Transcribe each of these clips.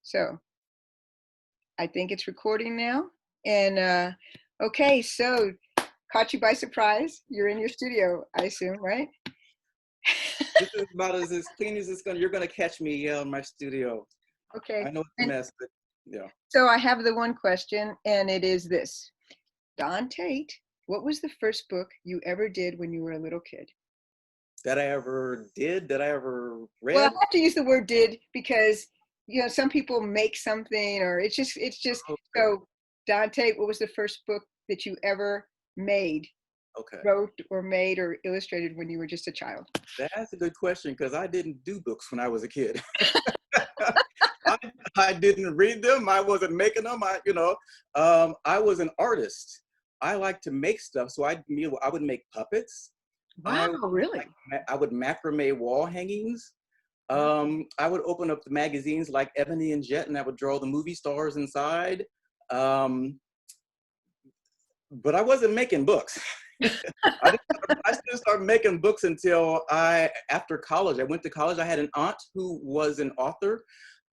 So I think it's recording now. And okay, so caught you by surprise. You're in your studio, I assume, right? This is about as clean as it's gonna. You're gonna catch me in my studio. Okay. I know it's a And mess, but yeah. so I have the one question, and it is this. Don Tate, what was the first book you ever did when you were a little kid? That I ever did. That I ever Well, I read. have to use the word did because, some people make something or it's just, Okay. so Don Tate, what was the first book that you ever made, Okay. wrote or made or illustrated when you were just a child? That's a good question because I didn't do books when I was a kid. I, I didn't read them. I wasn't making them. I was an artist. I like to make stuff, so I would make puppets. Wow, I would really? I would macrame wall hangings. I would open up the magazines like Ebony and Jet, and I would draw the movie stars inside. Um, but I wasn't making books. I didn't start making books until after college. I went to college. I had an aunt who was an author.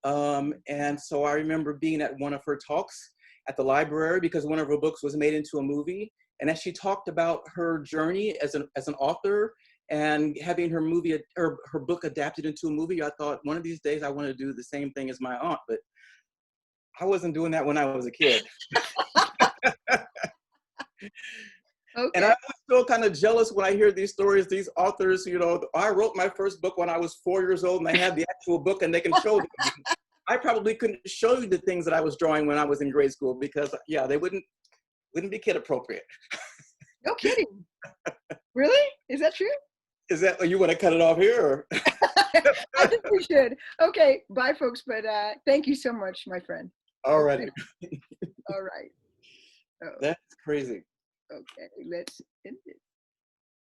And so I remember being at one of her talks at the library because one of her books was made into a movie. And as she talked about her journey as an author and having her book adapted into a movie, I thought one of these days I want to do the same thing as my aunt, but I wasn't doing that when I was a kid. And I Okay. was still kind of jealous when I hear these stories, these authors, I wrote my first book when I was 4 years old and I had the actual book and they can show them. I probably couldn't show you the things that I was drawing when I was in grade school because they wouldn't be kid appropriate. No kidding. Really? Is that true? Is that, you want to cut it off here? Or? I think we should. Okay, bye folks, but thank you so much, my friend. All Okay. righty. All right. Oh, That's crazy. okay, let's end.